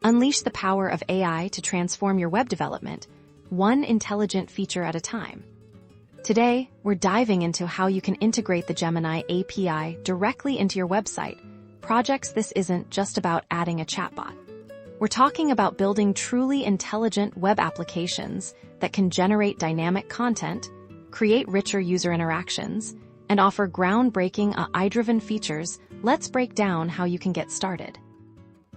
Unleash the power of AI to transform your web development, one intelligent feature at a time. Today, we're diving into how you can integrate the Gemini API directly into your website. This isn't just about adding a chatbot. We're talking about building truly intelligent web applications that can generate dynamic content, create richer user interactions, and offer groundbreaking AI-driven features. Let's break down how you can get started.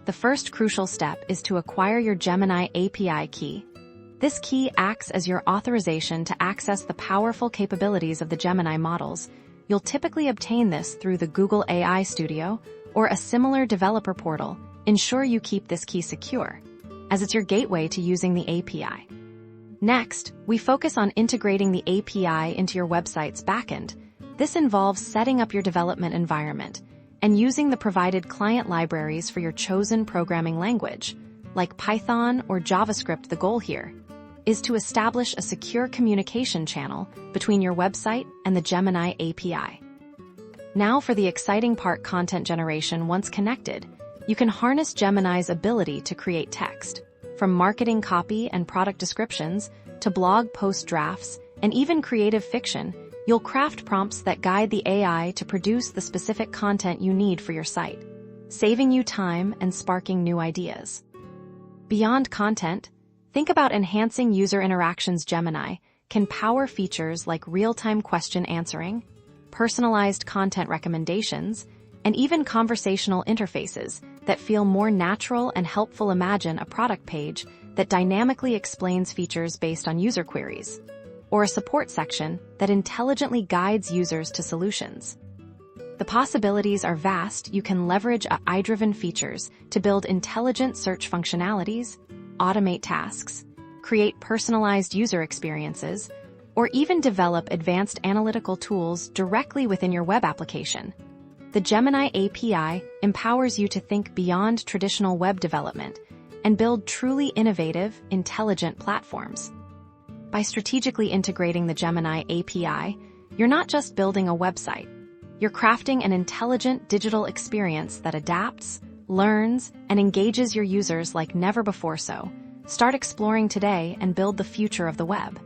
The first crucial step is to acquire your Gemini API key. This key acts as your authorization to access the powerful capabilities of the Gemini models. You'll typically obtain this through the Google AI Studio or a similar developer portal. Ensure you keep this key secure, as it's your gateway to using the API. Next, we focus on integrating the API into your website's backend. This involves setting up your development environment and using the provided client libraries for your chosen programming language, like Python or JavaScript. The goal here is to establish a secure communication channel between your website and the Gemini API. Now for the exciting part: content generation. Once connected, you can harness Gemini's ability to create text, from marketing copy and product descriptions to blog post drafts and even creative fiction. You'll craft prompts that guide the AI to produce the specific content you need for your site, saving you time and sparking new ideas. Beyond content, think about enhancing user interactions. Gemini can power features like real-time question answering, personalized content recommendations, and even conversational interfaces that feel more natural and helpful. Imagine a product page that dynamically explains features based on user queries, or a support section that intelligently guides users to solutions. The possibilities are vast. You can leverage AI-driven features to build intelligent search functionalities, automate tasks, create personalized user experiences, or even develop advanced analytical tools directly within your web application. The Gemini API empowers you to think beyond traditional web development and build truly innovative, intelligent platforms. By strategically integrating the Gemini API, you're not just building a website. You're crafting an intelligent digital experience that adapts, learns, and engages your users like never before. So, start exploring today and build the future of the web.